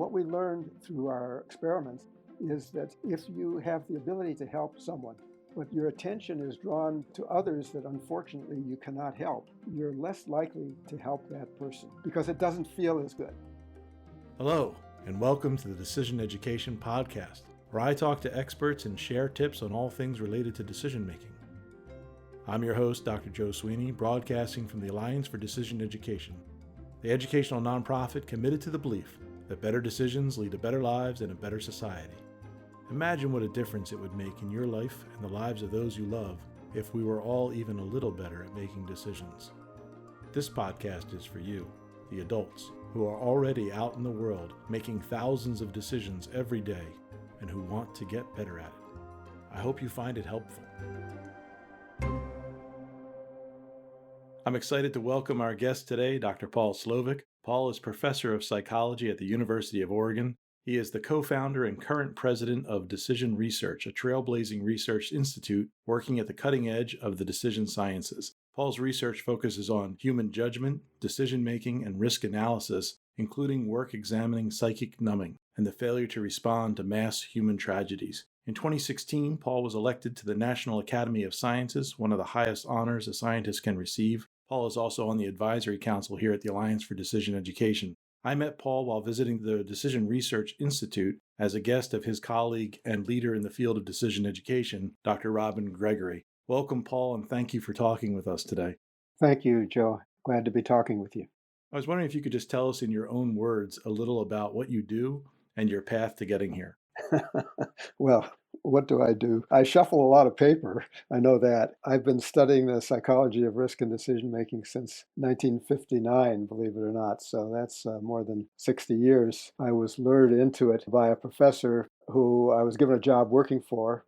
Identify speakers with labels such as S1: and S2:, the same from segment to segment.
S1: What we learned through our experiments is that if you have the ability to help someone, but your attention is drawn to others that unfortunately you cannot help, you're less likely to help that person because it doesn't feel as good.
S2: Hello, and welcome to the Decision Education Podcast, where I talk to experts and share tips on all things related to decision making. I'm your host, Dr. Joe Sweeney, broadcasting from the Alliance for Decision Education, the educational nonprofit committed to the belief that better decisions lead to better lives and a better society. Imagine what a difference it would make in your life and the lives of those you love if we were all even a little better at making decisions. This podcast is for you, the adults, who are already out in the world making thousands of decisions every day and who want to get better at it. I hope you find it helpful. I'm excited to welcome our guest today, Dr. Paul Slovic. Paul is professor of psychology at the University of Oregon. He is the co-founder and current president of Decision Research, a trailblazing research institute working at the cutting edge of the decision sciences. Paul's research focuses on human judgment, decision-making, and risk analysis, including work examining psychic numbing and the failure to respond to mass human tragedies. In 2016, Paul was elected to the National Academy of Sciences, one of the highest honors a scientist can receive. Paul is also on the advisory council here at the Alliance for Decision Education. I met Paul while visiting the Decision Research Institute as a guest of his colleague and leader in the field of decision education, Dr. Robin Gregory. Welcome, Paul, and thank you for talking with us today.
S1: Thank you, Joe. Glad to be talking with you.
S2: I was wondering if you could just tell us in your own words a little about what you do and your path to getting here.
S1: Well, what do? I shuffle a lot of paper. I know that. I've been studying the psychology of risk and decision making since 1959, believe it or not. So that's more than 60 years. I was lured into it by a professor who I was given a job working for.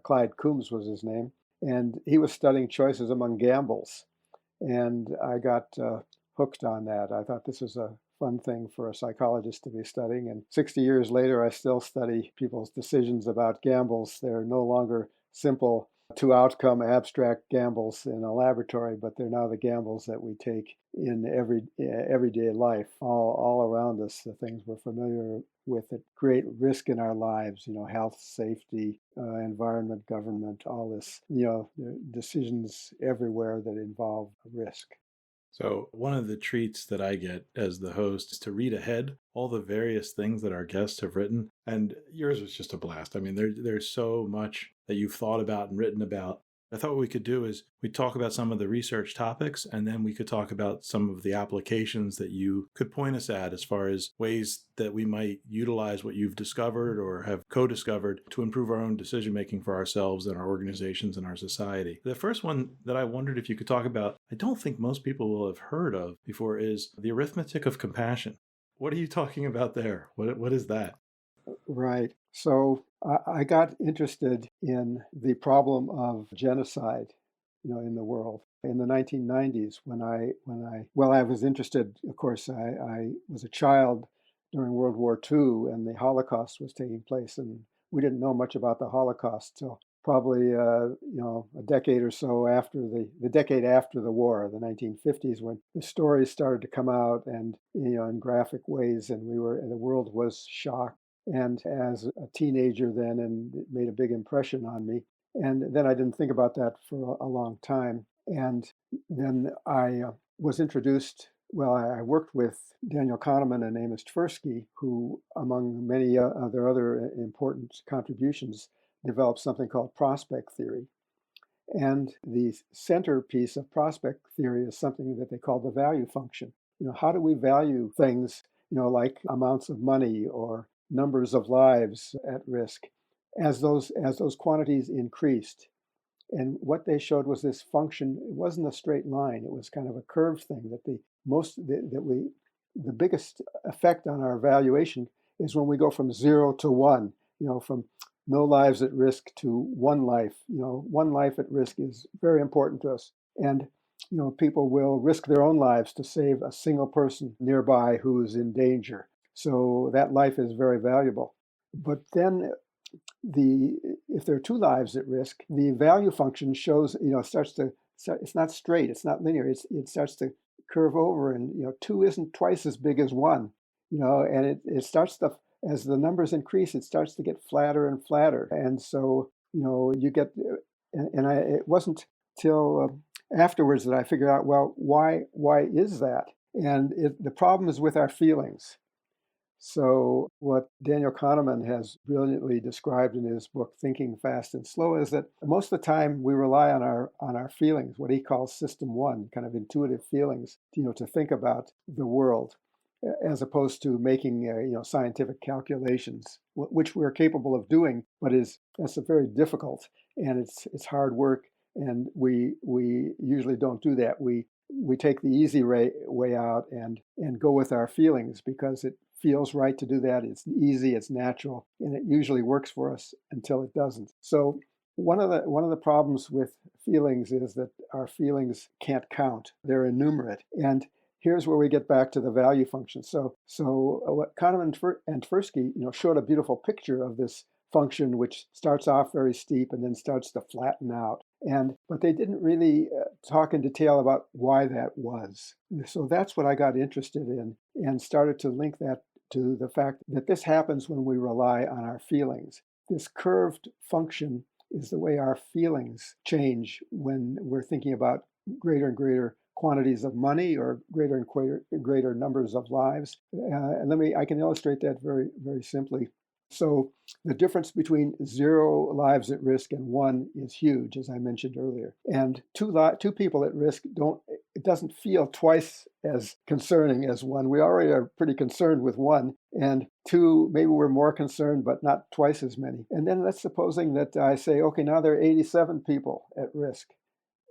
S1: Clyde Coombs was his name. And he was studying choices among gambles. And I got hooked on that. I thought this was a fun thing for a psychologist to be studying. And 60 years later, I still study people's decisions about gambles. They're no longer simple two-outcome abstract gambles in a laboratory, but they're now the gambles that we take in everyday life, all around us, the things we're familiar with that create risk in our lives, health, safety, environment, government, all this, decisions everywhere that involve risk.
S2: So one of the treats that I get as the host is to read ahead all the various things that our guests have written. And yours was just a blast. I mean, there's so much that you've thought about and written about. I thought what we could do is we talk about some of the research topics, and then we could talk about some of the applications that you could point us at as far as ways that we might utilize what you've discovered or have co-discovered to improve our own decision-making for ourselves and our organizations and our society. The first one that I wondered if you could talk about, I don't think most people will have heard of before, is the arithmetic of compassion. What are you talking about there? What is that?
S1: Right. So I got interested in the problem of genocide, in the world in the 1990s when I was interested. Of course, I was a child during World War II, and the Holocaust was taking place, and we didn't know much about the Holocaust till probably a decade or so after the decade after the war, the 1950s, when the stories started to come out and in graphic ways, and the world was shocked. And as a teenager then, and it made a big impression on me. And then I didn't think about that for a long time. And then I was introduced, I worked with Daniel Kahneman and Amos Tversky, who, among many other important contributions, developed something called prospect theory. And the centerpiece of prospect theory is something that they call the value function. How do we value things, like amounts of money or numbers of lives at risk as those quantities increased? And what they showed was this function. It wasn't a straight line. It was kind of a curved thing. That the biggest effect on our valuation is when we go from 0 to 1. From no lives at risk to one life. One life at risk is very important to us. And people will risk their own lives to save a single person nearby who is in danger. So that life is very valuable. But then if there are two lives at risk, the value function shows, it's not straight, it's not linear, it starts to curve over, and 2 isn't twice as big as 1. and it starts to, as the numbers increase, it starts to get flatter and flatter. And so, you get, it wasn't till afterwards that I figured out, well, why is that? And the problem is with our feelings. So, what Daniel Kahneman has brilliantly described in his book Thinking Fast and Slow is that most of the time we rely on our feelings, what he calls system one, kind of intuitive feelings, to think about the world, as opposed to making scientific calculations, which we're capable of doing, but that's a very difficult, and it's hard work, and we usually don't do that. We take the easy way out and go with our feelings because it feels right to do that. It's easy, it's natural, and it usually works for us until it doesn't. So one of the problems with feelings is that our feelings can't count. They're innumerate. And here's where we get back to the value function. So what Kahneman and Tversky, showed a beautiful picture of this function, which starts off very steep and then starts to flatten out. But they didn't really talk in detail about why that was. So that's what I got interested in and started to link that to the fact that this happens when we rely on our feelings. This curved function is the way our feelings change when we're thinking about greater and greater quantities of money or greater and greater numbers of lives. I can illustrate that very, very simply. So the difference between 0 lives at risk and 1 is huge, as I mentioned earlier. And two people at risk it doesn't feel twice as concerning as 1. We already are pretty concerned with 1, and 2, maybe we're more concerned, but not twice as many. And then let's supposing that I say, okay, now there are 87 people at risk.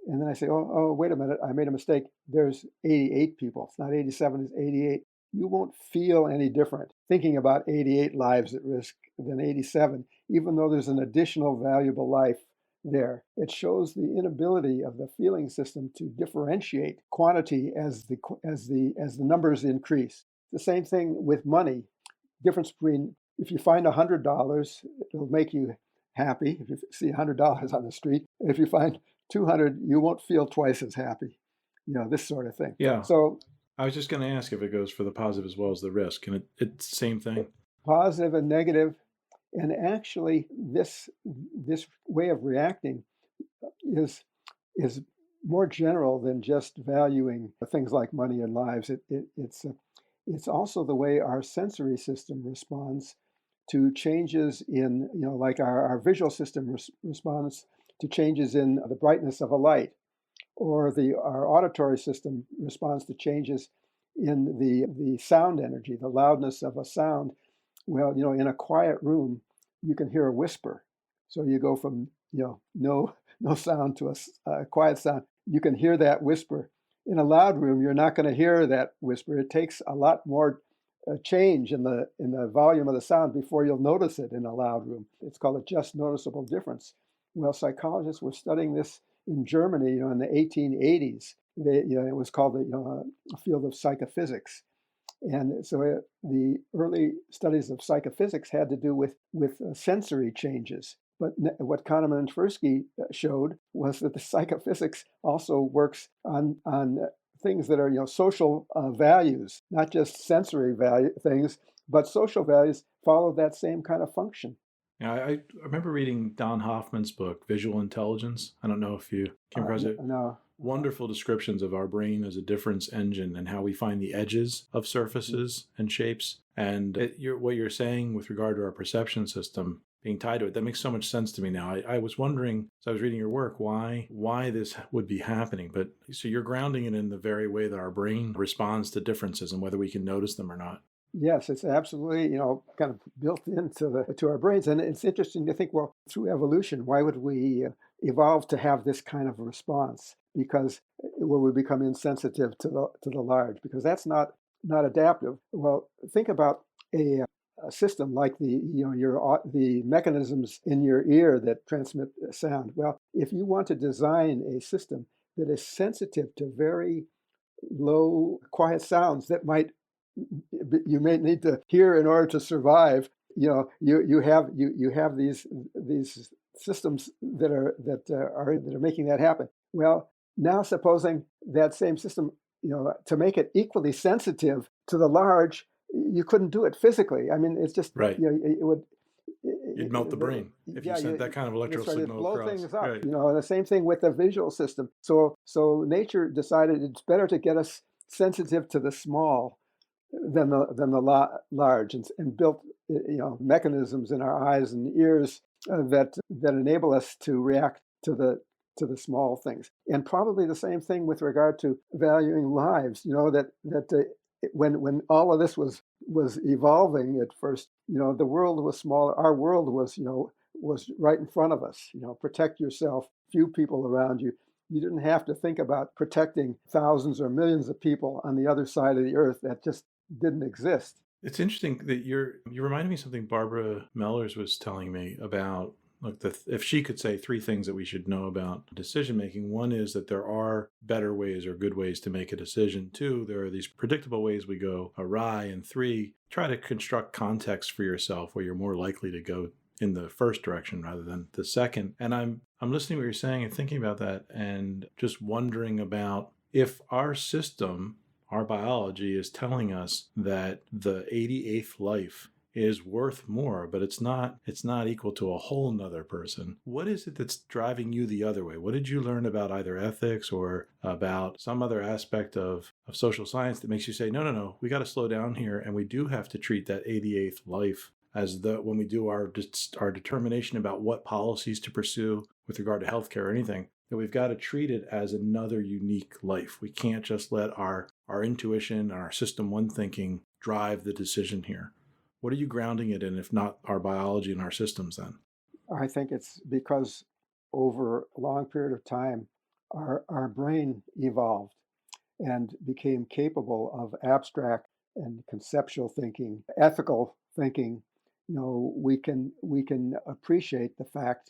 S1: And then I say, oh, wait a minute, I made a mistake. There's 88 people. It's not 87, it's 88. You won't feel any different thinking about 88 lives at risk than 87, even though there's an additional valuable life there. It shows the inability of the feeling system to differentiate quantity as the numbers increase. The same thing with money. Difference between, if you find $100, it'll make you happy if you see $100 on the street. If you find 200, you won't feel twice as happy. This sort of thing.
S2: Yeah.
S1: So
S2: I was just going to ask if it goes for the positive as well as the risk, and it's the same thing.
S1: Positive and negative, and actually, this way of reacting is more general than just valuing things like money and lives. It's also the way our sensory system responds to changes in, like our visual system responds to changes in the brightness of a light, or our auditory system responds to changes in the sound energy, the loudness of a sound. Well, in a quiet room, you can hear a whisper. So you go from, no sound to a quiet sound. You can hear that whisper. In a loud room, you're not going to hear that whisper. It takes a lot more change in the volume of the sound before you'll notice it in a loud room. It's called a just noticeable difference. Well, psychologists were studying this in Germany, in the 1880s. It was called the field of psychophysics. And so the early studies of psychophysics had to do with sensory changes. But what Kahneman and Tversky showed was that the psychophysics also works on things that are social values, not just sensory value things, but social values follow that same kind of function.
S2: Yeah, I remember reading Don Hoffman's book, Visual Intelligence. I don't know if you came across it.
S1: No.
S2: Wonderful descriptions of our brain as a difference engine and how we find the edges of surfaces and shapes. And what you're saying with regard to our perception system being tied to it, that makes so much sense to me now. I was wondering, as I was reading your work, why this would be happening. But so you're grounding it in the very way that our brain responds to differences and whether we can notice them or not.
S1: Yes, it's absolutely, kind of built into to our brains. And it's interesting to think, well, through evolution, why would we evolve to have this kind of response? Because where we become insensitive to the large, because that's not adaptive. Well, think about a system like the mechanisms in your ear that transmit sound. Well, if you want to design a system that is sensitive to very low, quiet sounds that you may need to hear in order to survive. You have these systems that are making that happen. Well, now supposing that same system, to make it equally sensitive to the large, you couldn't do it physically. I mean, it's just,
S2: Right.
S1: it would,
S2: You'd melt the brain if you
S1: yeah,
S2: sent that kind of electrical
S1: that's right. It'd
S2: signal
S1: blow
S2: across.
S1: things up,
S2: Right.
S1: and the same thing with the visual system. So nature decided it's better to get us sensitive to the small than the large, and built mechanisms in our eyes and ears that enable us to react to the small things. And probably the same thing with regard to valuing lives. When all of this was evolving at first, the world was smaller. Our world was right in front of us. Protect yourself, few people around you. You didn't have to think about protecting thousands or millions of people on the other side of the earth that just didn't exist.
S2: It's interesting that you reminded me of something Barbara Mellers was telling me about. Like, if she could say three things that we should know about decision making, one is that there are better ways or good ways to make a decision. Two, there are these predictable ways we go awry. And three, try to construct context for yourself where you're more likely to go in the first direction rather than the second. And I'm listening to what you're saying and thinking about that and just wondering about if our system, our biology is telling us that the 88th life is worth more, but it's not equal to a whole nother person. What is it that's driving you the other way? What did you learn about either ethics or about some other aspect of social science that makes you say, no, no, no, we got to slow down here, and we do have to treat that 88th life as when we do our determination about what policies to pursue with regard to healthcare or anything, that we've got to treat it as another unique life. We can't just let our intuition and our system one thinking drive the decision here. What are you grounding it in, if not our biology and our systems then?
S1: I think it's because over a long period of time, our brain evolved and became capable of abstract and conceptual thinking, ethical thinking. We can appreciate the fact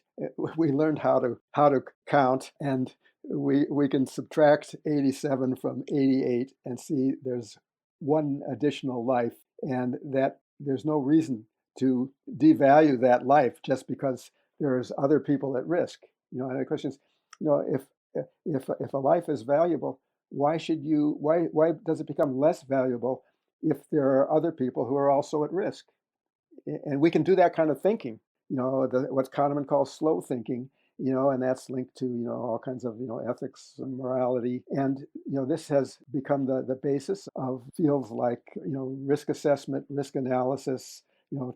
S1: we learned how to count, and we can subtract 87 from 88 and see there's one additional life, and that there's no reason to devalue that life just because there's other people at risk. And the question is, if a life is valuable, why does it become less valuable if there are other people who are also at risk? And we can do that kind of thinking, what's Kahneman calls slow thinking, and that's linked to, all kinds of, ethics and morality. And, this has become the basis of fields like, risk assessment, risk analysis,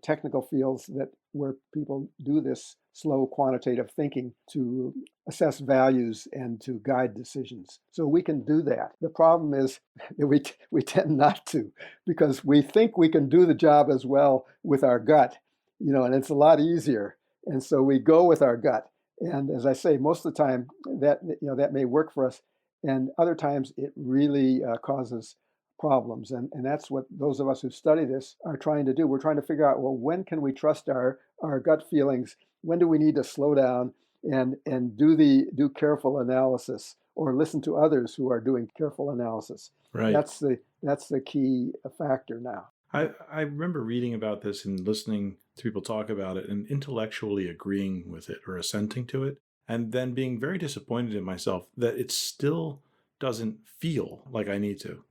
S1: technical fields where people do this slow quantitative thinking to assess values and to guide decisions. So we can do that. The problem is that we tend not to, because we think we can do the job as well with our gut, and it's a lot easier. And so we go with our gut. And as I say, most of the time that may work for us, and other times it really causes problems. And that's what those of us who study this are trying to do. We're trying to figure out, well, when can we trust our gut feelings? When do we need to slow down and do careful analysis, or listen to others who are doing careful analysis?
S2: Right.
S1: That's the key factor now.
S2: I remember reading about this and listening to people talk about it and intellectually agreeing with it or assenting to it, and then being very disappointed in myself that it still doesn't feel like I need to.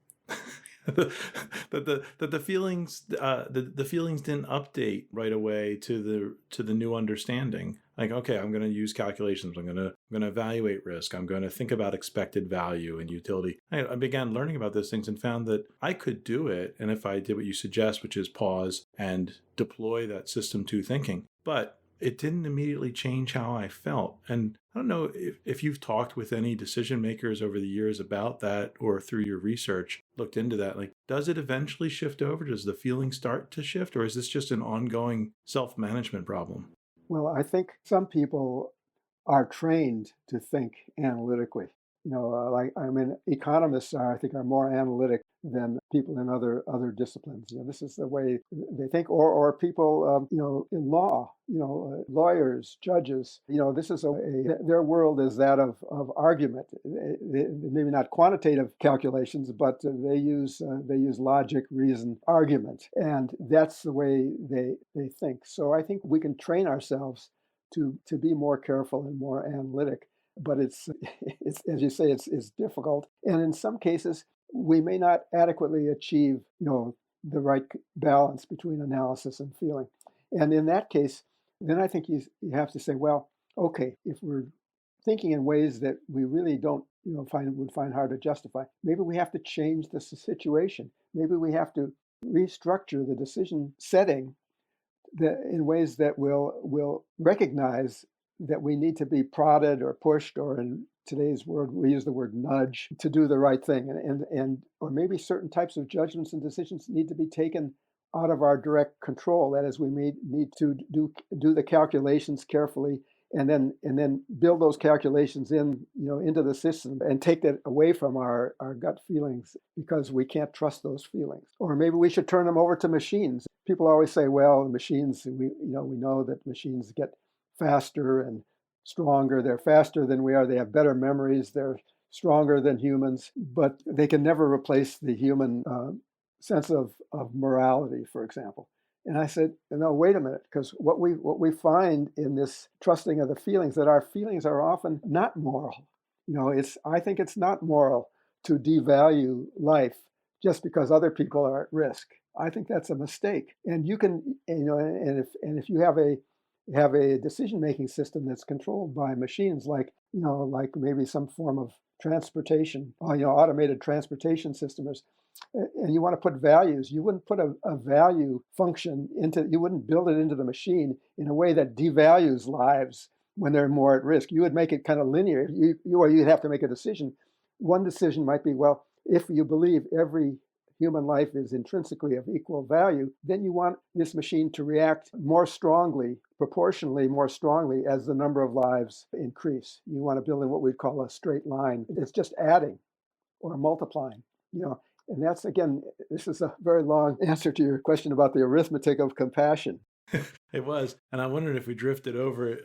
S2: that the feelings the feelings didn't update right away to the new understanding. Like, okay, I'm going to use calculations. I'm going to evaluate risk. I'm going to think about expected value and utility. I began learning about those things and found that I could do it. And if I did what you suggest, which is pause and deploy that system two thinking, but it didn't immediately change how I felt. And I don't know if you've talked with any decision makers over the years about that, or through your research looked into that. Like, does it eventually shift over? Does the feeling start to shift, or is this just an ongoing self-management problem?
S1: Well, I think some people are trained to think analytically. Like, I mean, economists I think are more analytic than people in other disciplines. This is the way they think, or people, in law, lawyers, judges. This is their world is that of argument. Maybe not quantitative calculations, but they use logic, reason, argument, and that's the way they think. So I think we can train ourselves to be more careful and more analytic, but it's as you say, it's difficult, and in some cases we may not adequately achieve the right balance between analysis and feeling. And in that case, then I think you have to say, well, okay, if we're thinking in ways that we really don't, would find hard to justify, maybe we have to change the situation. Maybe we have to restructure the decision setting that in ways that will recognize that we need to be prodded or pushed, or in today's word we use the word nudge, to do the right thing, and or maybe certain types of judgments and decisions need to be taken out of our direct control. That is, we may need to do the calculations carefully, and then build those calculations into the system and take that away from our gut feelings because we can't trust those feelings. Or maybe we should turn them over to machines. People always say, well, the machines, we know that machines get faster and stronger. They're faster than we are. They have better memories. They're stronger than humans, but they can never replace the human sense of morality, for example. And I said, no, wait a minute, because what we find in this trusting of the feelings, that our feelings are often not moral. I think it's not moral to devalue life just because other people are at risk. I think that's a mistake. And you can, and if you have a decision-making system that's controlled by machines, like maybe some form of transportation, automated transportation systems, and you want to put values, you wouldn't put a value function you wouldn't build it into the machine in a way that devalues lives when they're more at risk. You would make it kind of linear, or you'd have to make a decision. One decision might be, well, if you believe every human life is intrinsically of equal value, then you want this machine to react more strongly, proportionally more strongly, as the number of lives increase. You want to build in what we'd call a straight line. It's just adding or multiplying, and that's, again, this is a very long answer to your question about the arithmetic of compassion.
S2: It was. And I wondered if we drifted over,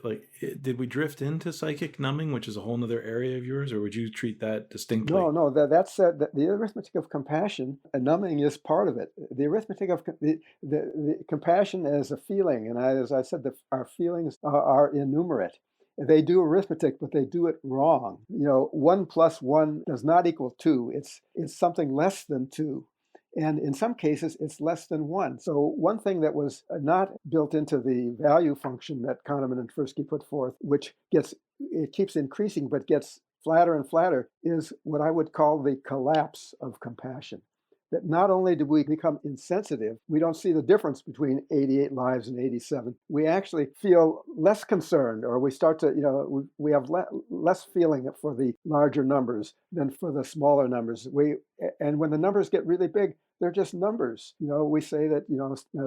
S2: did we drift into psychic numbing, which is a whole nother area of yours, or would you treat that distinctly?
S1: No, no, that's the arithmetic of compassion, and numbing is part of it. The arithmetic of the compassion as a feeling, and as I said, our feelings are innumerate. They do arithmetic, but they do it wrong. 1 + 1 does not equal 2. It's something less than 2. And in some cases, it's less than 1. So one thing that was not built into the value function that Kahneman and Tversky put forth, which keeps increasing but gets flatter and flatter, is what I would call the collapse of compassion. That not only do we become insensitive, we don't see the difference between 88 lives and 87. We actually feel less concerned, or we start to, we have less feeling for the larger numbers than for the smaller numbers. And when the numbers get really big, they're just numbers. We say that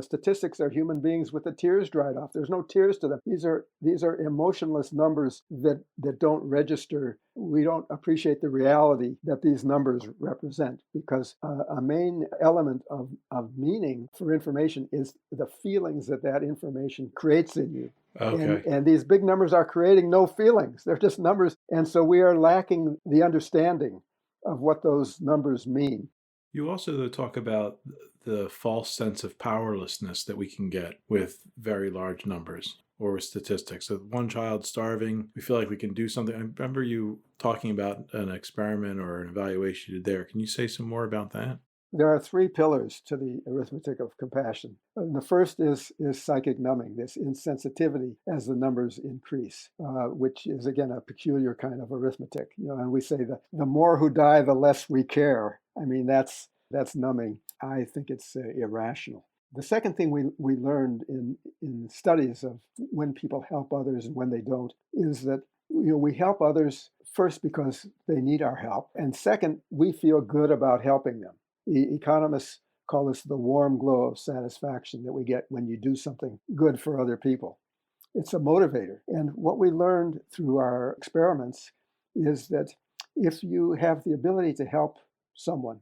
S1: statistics are human beings with the tears dried off. There's no tears to them. These are emotionless numbers that don't register. We don't appreciate the reality that these numbers represent, because a main element of meaning for information is the feelings that information creates in you.
S2: Okay.
S1: And these big numbers are creating no feelings. They're just numbers. And so we are lacking the understanding of what those numbers mean.
S2: You also, though, talk about the false sense of powerlessness that we can get with very large numbers or with statistics. So one child starving, we feel like we can do something. I remember you talking about an experiment or an evaluation you did there. Can you say some more about that?
S1: There are 3 pillars to the arithmetic of compassion. And the first is psychic numbing, this insensitivity as the numbers increase, which is, again, a peculiar kind of arithmetic. And we say that the more who die, the less we care. I mean, that's numbing. I think it's irrational. The second thing we learned in studies of when people help others and when they don't is that we help others first because they need our help, and second, we feel good about helping them. Economists call this the warm glow of satisfaction that we get when you do something good for other people. It's a motivator. And what we learned through our experiments is that if you have the ability to help someone,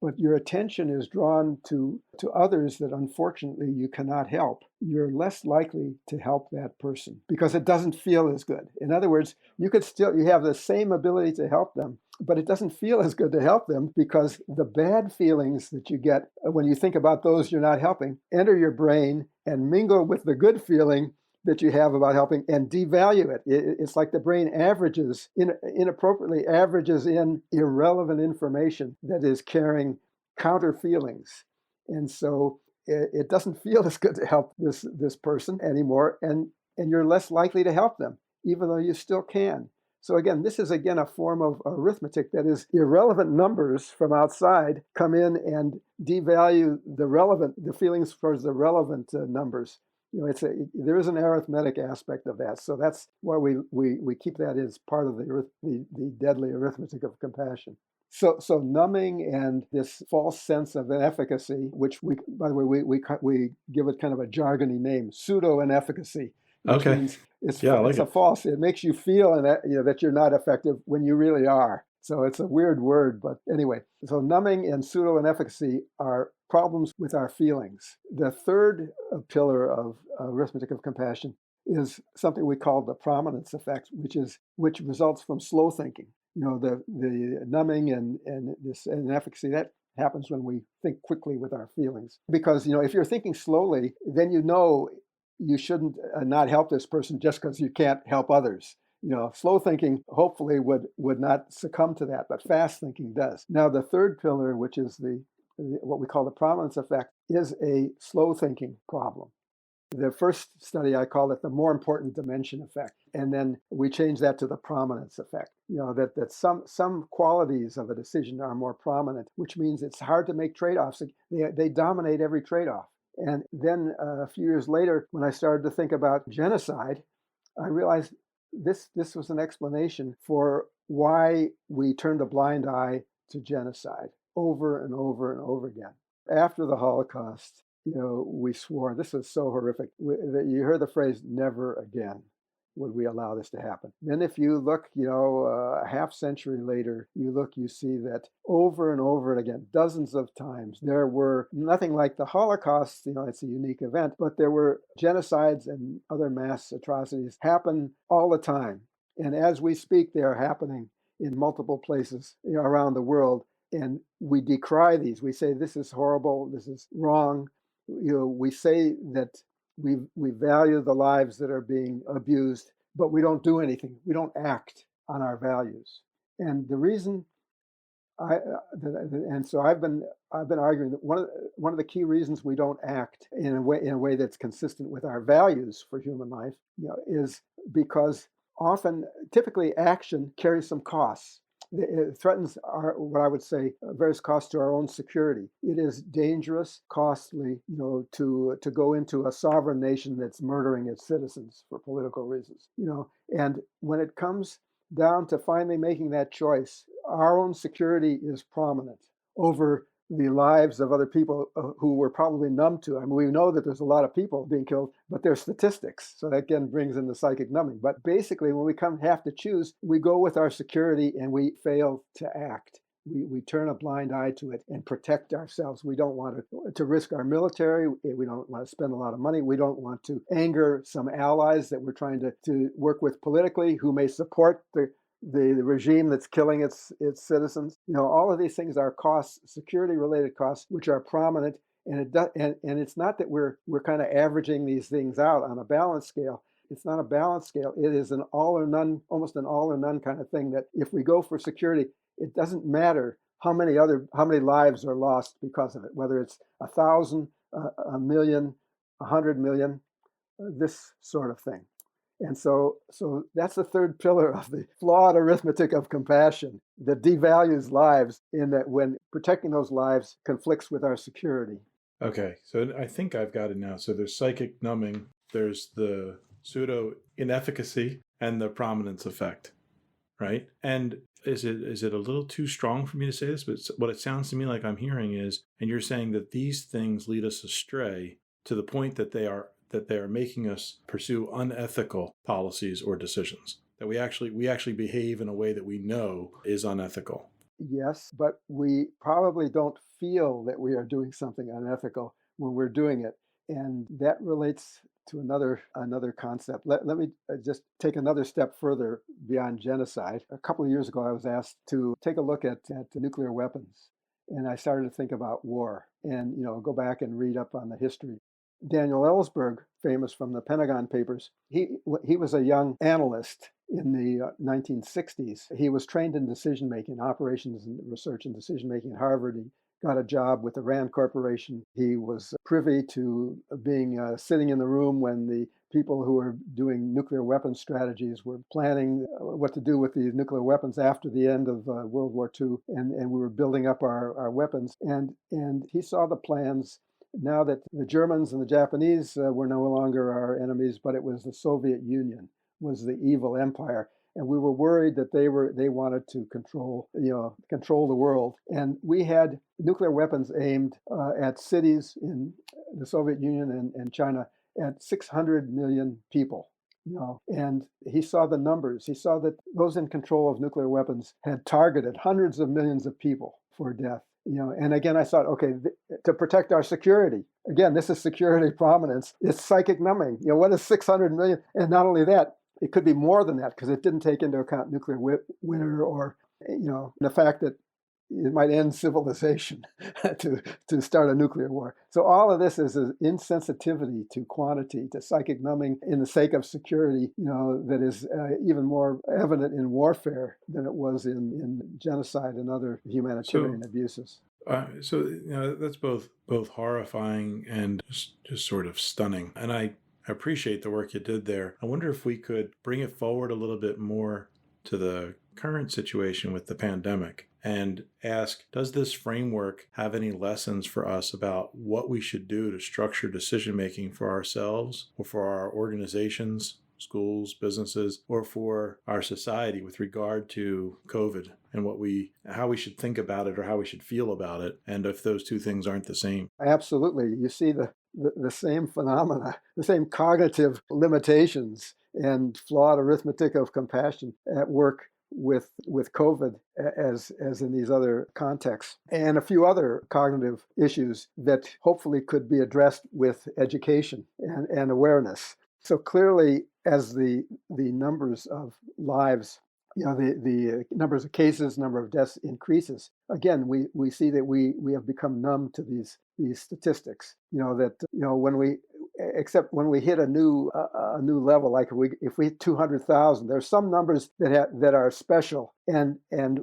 S1: but your attention is drawn to others that unfortunately you cannot help, you're less likely to help that person because it doesn't feel as good. In other words, you have the same ability to help them, but it doesn't feel as good to help them because the bad feelings that you get when you think about those you're not helping enter your brain and mingle with the good feeling that you have about helping and devalue it. It's like the brain inappropriately averages in irrelevant information that is carrying counter feelings. And so it doesn't feel as good to help this person anymore, and you're less likely to help them, even though you still can. So again, this is again a form of arithmetic that is irrelevant numbers from outside come in and devalue the feelings towards the relevant numbers. There is an arithmetic aspect of that. So that's why we keep that as part of the deadly arithmetic of compassion. So numbing and this false sense of efficacy, which by the way, we give it kind of a jargony name, pseudo inefficacy, which
S2: Okay.
S1: means
S2: Yeah, I like
S1: it's a
S2: it.
S1: false. It makes you feel that you're not effective when you really are. So it's a weird word, but anyway. So numbing and pseudo inefficacy are problems with our feelings. The third pillar of arithmetic of compassion is something we call the prominence effect, which results from slow thinking. The numbing and this inefficacy that happens when we think quickly with our feelings. Because if you're thinking slowly, then you shouldn't not help this person just because you can't help others. Slow thinking hopefully would not succumb to that, but fast thinking does. Now, the third pillar, which is what we call the prominence effect, is a slow thinking problem. The first study, I called it the more important dimension effect. And then we changed that to the prominence effect. That some qualities of a decision are more prominent, which means it's hard to make trade-offs. They dominate every trade-off. And then a few years later, when I started to think about genocide, I realized this was an explanation for why we turned a blind eye to genocide over and over and over again. After the Holocaust, we swore this was so horrific. You heard the phrase "never again" would we allow this to happen. Then, if you look, a half century later, you see that over and over again, dozens of times, there were nothing like the Holocaust. It's a unique event, but there were genocides and other mass atrocities happen all the time. And as we speak, they are happening in multiple places around the world. And we decry these. We say this is horrible. This is wrong. We say that we value the lives that are being abused, but we don't do anything. We don't act on our values. And the reason and so I've been arguing that one of the key reasons we don't act in a way that's consistent with our values for human life, is because typically action carries some costs. It threatens what I would say, various costs to our own security. It is dangerous, costly, to go into a sovereign nation that's murdering its citizens for political reasons. And when it comes down to finally making that choice, our own security is prominent over the lives of other people who we're probably numb to. I mean, we know that there's a lot of people being killed, but they're statistics. So that again brings in the psychic numbing. But basically, when we have to choose, we go with our security and we fail to act. We turn a blind eye to it and protect ourselves. We don't want to risk our military. We don't want to spend a lot of money. We don't want to anger some allies that we're trying to work with politically who may support the regime that's killing its citizens. All of these things are costs, security-related costs, which are prominent. And it's not that we're kind of averaging these things out on a balance scale. It's not a balance scale. It is an all or none, almost an all or none kind of thing. That if we go for security, it doesn't matter how many lives are lost because of it. Whether it's 1,000, a million, 100 million, this sort of thing. And so that's the third pillar of the flawed arithmetic of compassion that devalues lives, in that when protecting those lives conflicts with our security.
S2: Okay, so I think I've got it now. So there's psychic numbing, there's the pseudo inefficacy, and the prominence effect, right? And is it a little too strong for me to say this? But what it sounds to me like I'm hearing is, and you're saying that these things lead us astray to the point that they are making us pursue unethical policies or decisions. That we actually behave in a way that we know is unethical.
S1: Yes, but we probably don't feel that we are doing something unethical when we're doing it. And that relates to another concept. Let me just take another step further beyond genocide. A couple of years ago, I was asked to take a look at the nuclear weapons. And I started to think about war and, go back and read up on the history. Daniel Ellsberg, famous from the Pentagon Papers, he was a young analyst in the 1960s. He was trained in decision making, operations and research and decision making at Harvard. got a job with the Rand Corporation. He was privy to being sitting in the room when the people who were doing nuclear weapons strategies were planning what to do with the nuclear weapons after the end of World War II, and we were building up our weapons. And he saw the plans. Now that the Germans and the Japanese were no longer our enemies, but it was the Soviet Union was the evil empire, and we were worried that they wanted to control the world. And we had nuclear weapons aimed at cities in the Soviet Union and China at 600 million people. And he saw the numbers. He saw that those in control of nuclear weapons had targeted hundreds of millions of people for death. And again, I thought, okay, to protect our security. Again, this is security prominence. It's psychic numbing. What is 600 million? And not only that, it could be more than that because it didn't take into account nuclear winter or the fact that it might end civilization to start a nuclear war. So all of this is an insensitivity to quantity, to psychic numbing in the sake of security, that is even more evident in warfare than it was in genocide and other humanitarian abuses.
S2: That's both horrifying and just sort of stunning. And I appreciate the work you did there. I wonder if we could bring it forward a little bit more to the current situation with the pandemic and ask, does this framework have any lessons for us about what we should do to structure decision making for ourselves or for our organizations, schools, businesses, or for our society with regard to COVID and how we should think about it or how we should feel about it, and if those two things aren't the same?
S1: Absolutely. You see the same phenomena, the same cognitive limitations and flawed arithmetic of compassion at work with COVID as in these other contexts, and a few other cognitive issues that hopefully could be addressed with education and awareness. So clearly, as the numbers of lives, the numbers of cases, number of deaths increases, again, we see that we have become numb to these statistics. Except when we hit a new level, like if we hit 200,000, there's some numbers that are special, and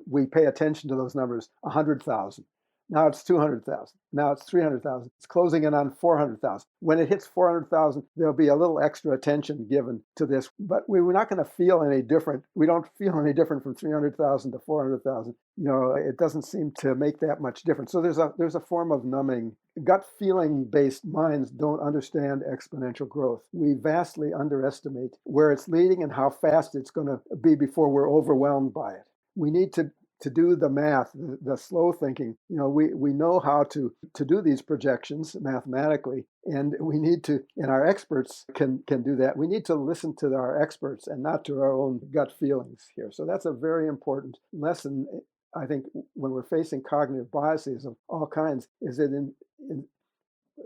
S1: we pay attention to those numbers. 100,000. Now it's 200,000. Now it's 300,000. It's closing in on 400,000. When it hits 400,000, there'll be a little extra attention given to this, but we're not going to feel any different. We don't feel any different from 300,000 to 400,000. It doesn't seem to make that much difference. So there's a form of numbing. Gut feeling based minds don't understand exponential growth. We vastly underestimate where it's leading and how fast it's going to be before we're overwhelmed by it. We need to do the math, the slow thinking. We know how to do these projections mathematically, and we need to, and our experts can do that. We need to listen to our experts and not to our own gut feelings here. So that's a very important lesson, I think, when we're facing cognitive biases of all kinds, is that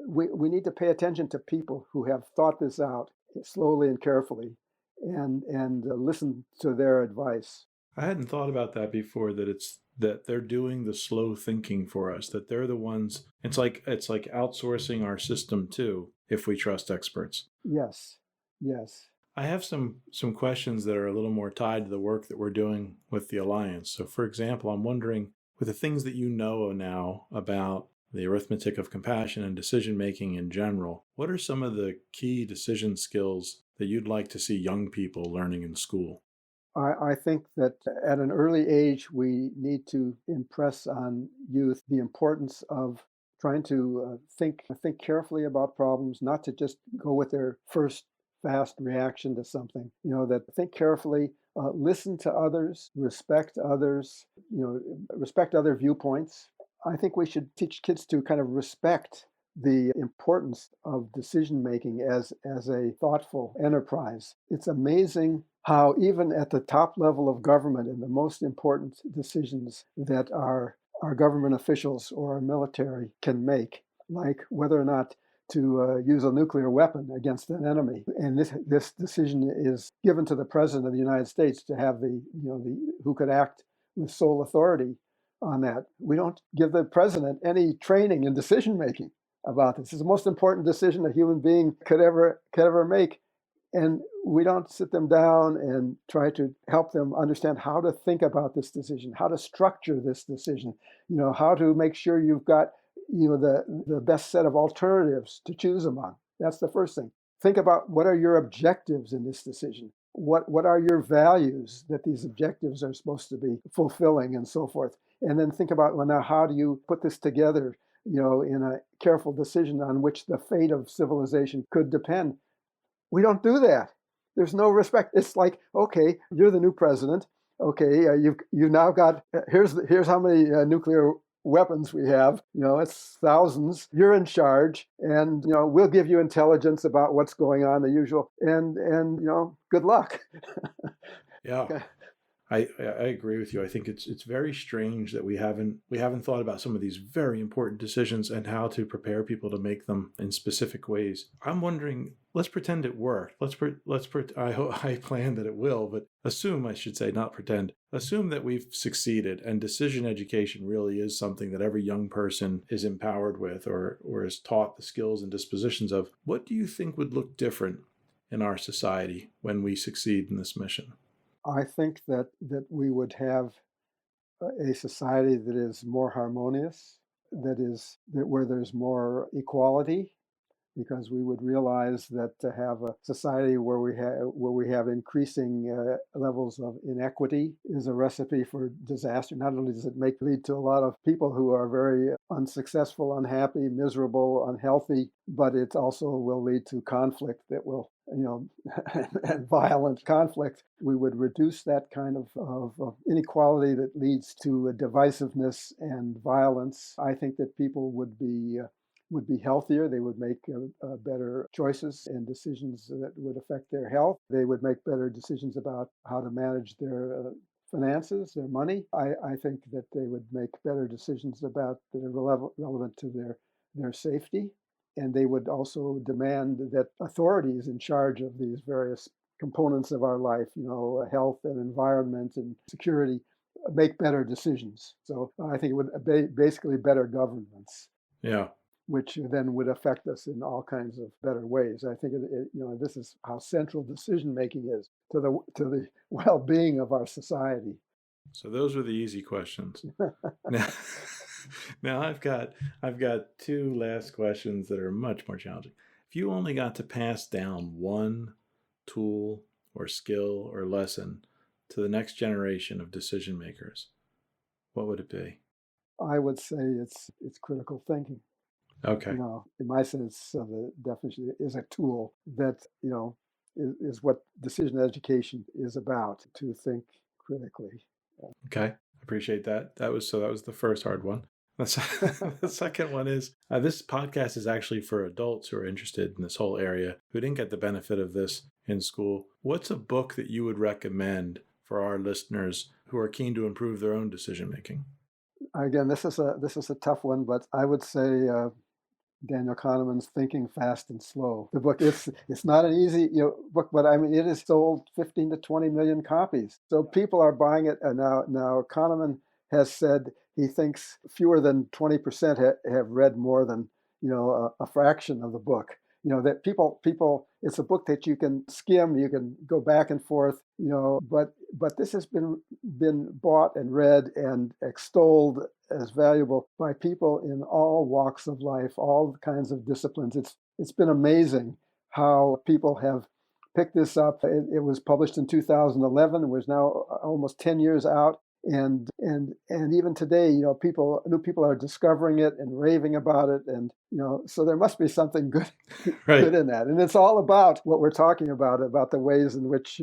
S1: we need to pay attention to people who have thought this out slowly and carefully and listen to their advice.
S2: I hadn't thought about that before, that they're doing the slow thinking for us, that they're the ones. It's like outsourcing our system too, if we trust experts.
S1: Yes.
S2: I have some questions that are a little more tied to the work that we're doing with the Alliance. So for example, I'm wondering, with the things that you know now about the arithmetic of compassion and decision making in general, what are some of the key decision skills that you'd like to see young people learning in school?
S1: I think that at an early age, we need to impress on youth the importance of trying to think carefully about problems, not to just go with their first fast reaction to something. That think carefully, listen to others, respect others, respect other viewpoints. I think we should teach kids to kind of respect the importance of decision making as a thoughtful enterprise. It's amazing how even at the top level of government and the most important decisions that our government officials or our military can make, like whether or not to use a nuclear weapon against an enemy. And this decision is given to the President of the United States to have who could act with sole authority on that. We don't give the President any training in decision making about this. It's the most important decision a human being could ever make. And we don't sit them down and try to help them understand how to think about this decision, how to structure this decision, how to make sure you've got, the best set of alternatives to choose among. That's the first thing. Think about what are your objectives in this decision? What are your values that these objectives are supposed to be fulfilling and so forth? And then think about, well, now how do you put this together, in a careful decision on which the fate of civilization could depend. We don't do that. There's no respect. It's like, okay, you're the new president. Okay, you now got here's how many nuclear weapons we have. It's thousands. You're in charge, and we'll give you intelligence about what's going on, the usual. And good luck.
S2: Yeah.
S1: Okay.
S2: I agree with you. I think it's very strange that we haven't thought about some of these very important decisions and how to prepare people to make them in specific ways. I'm wondering, let's pretend it worked. I plan that it will, but assume, I should say, not pretend. Assume that we've succeeded and decision education really is something that every young person is empowered with or is taught the skills and dispositions of. What do you think would look different in our society when we succeed in this mission?
S1: I think that we would have a society that is more harmonious, that where there's more equality, because we would realize that to have a society where we have increasing levels of inequity is a recipe for disaster. Not only does it lead to a lot of people who are very unsuccessful, unhappy, miserable, unhealthy, but it also will lead to conflict that will, and violent conflict. We would reduce that kind of inequality that leads to divisiveness and violence. I think that people would be healthier. They would make better choices and decisions that would affect their health. They would make better decisions about how to manage their finances, their money. I think that they would make better decisions about that are relevant to their safety. And they would also demand that authorities in charge of these various components of our life, health and environment and security, make better decisions. So I think it would basically better governments,
S2: Yeah.
S1: which then would affect us in all kinds of better ways. I think this is how central decision making is to the well-being of our society.
S2: So those were the easy questions. Now, now I've got two last questions that are much more challenging. If you only got to pass down one tool or skill or lesson to the next generation of decision makers, what would it be?
S1: I would say it's critical thinking.
S2: Okay.
S1: In my sense of the definition, is a tool that is what decision education is about, to think critically.
S2: Okay. I appreciate that. That was the first hard one. The second one is this podcast is actually for adults who are interested in this whole area who didn't get the benefit of this in school. What's a book that you would recommend for our listeners who are keen to improve their own decision making?
S1: Again, this is a tough one, but I would say Daniel Kahneman's Thinking Fast and Slow. The book, it's not an easy book, but I mean it has sold 15 to 20 million copies. So people are buying it. And now Kahneman has said he thinks fewer than 20% have read more than a fraction of the book. That people it's a book that you can skim, you can go back and forth, but this has been bought and read and extolled as valuable by people in all walks of life, all kinds of disciplines. It's been amazing how people have picked this up. It was published in 2011 and was now almost 10 years out. And even today, new people are discovering it and raving about it, and so there must be something good,
S2: Right.
S1: good in that. And it's all about what we're talking about the ways in which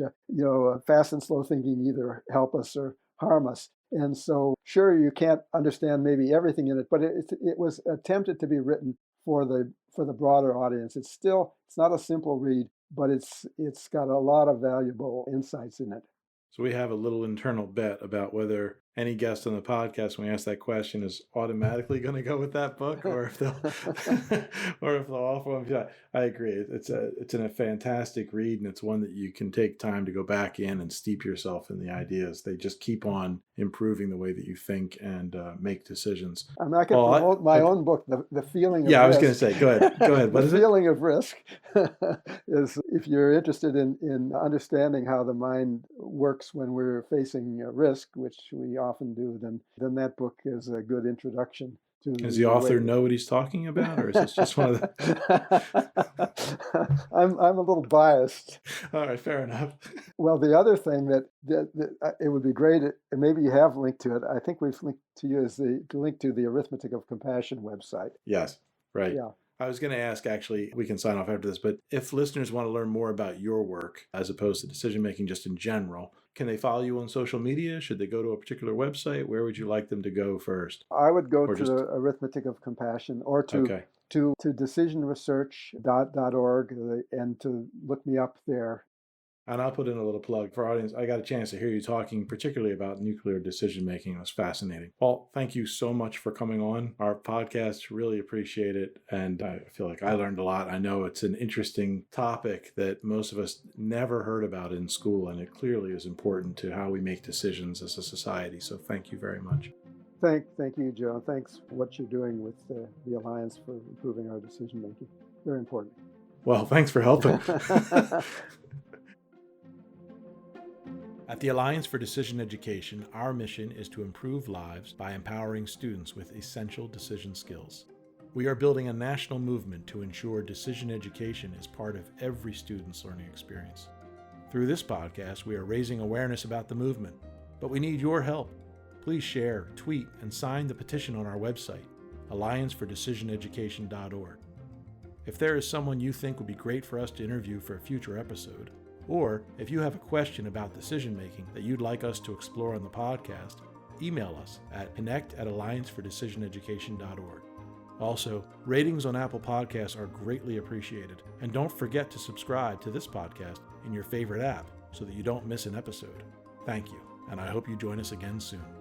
S1: fast and slow thinking either help us or harm us. And so, sure, you can't understand maybe everything in it, but it was attempted to be written for the broader audience. It's not a simple read, but it's got a lot of valuable insights in it.
S2: So we have a little internal bet about whether any guest on the podcast, when we ask that question, is automatically going to go with that book, or if they'll, or if they'll offer one. Yeah, I agree. It's a fantastic read, and it's one that you can take time to go back in and steep yourself in the ideas. They just keep on improving the way that you think and make decisions.
S1: I mean, I could promote my own book, The Feeling of
S2: Yeah,
S1: Risk.
S2: I was going to say, go ahead. Go ahead. What is it?
S1: The Feeling of Risk is, if you're interested in understanding how the mind works when we're facing risk, which we often do, then that book is a good introduction.
S2: Does the author know what he's talking about, or is this just one of
S1: the... I'm a little biased.
S2: All right, fair enough.
S1: Well, the other thing that it would be great, and maybe you have linked to it, I think we've linked to you, is the link to the Arithmetic of Compassion website.
S2: Yes, right.
S1: Yeah.
S2: I was going to ask, actually, we can sign off after this, but if listeners want to learn more about your work as opposed to decision-making just in general, can they follow you on social media? Should they go to a particular website? Where would you like them to go first?
S1: I would go to Arithmetic of Compassion, or to decisionresearch.org, and to look me up there.
S2: And I'll put in a little plug for our audience. I got a chance to hear you talking particularly about nuclear decision-making. It was fascinating. Paul, thank you so much for coming on our podcast. Really appreciate it. And I feel like I learned a lot. I know it's an interesting topic that most of us never heard about in school, and it clearly is important to how we make decisions as a society. So thank you very much.
S1: Thank you, Joe. Thanks for what you're doing with the Alliance for Improving Our Decision-Making. Very important.
S2: Well, thanks for helping. At the Alliance for Decision Education, our mission is to improve lives by empowering students with essential decision skills. We are building a national movement to ensure decision education is part of every student's learning experience. Through this podcast, we are raising awareness about the movement, but we need your help. Please share, tweet, and sign the petition on our website, alliancefordecisioneducation.org. If there is someone you think would be great for us to interview for a future episode, or if you have a question about decision-making that you'd like us to explore on the podcast, email us at connect@alliancefordecisioneducation.org. Also, ratings on Apple Podcasts are greatly appreciated, and don't forget to subscribe to this podcast in your favorite app so that you don't miss an episode. Thank you, and I hope you join us again soon.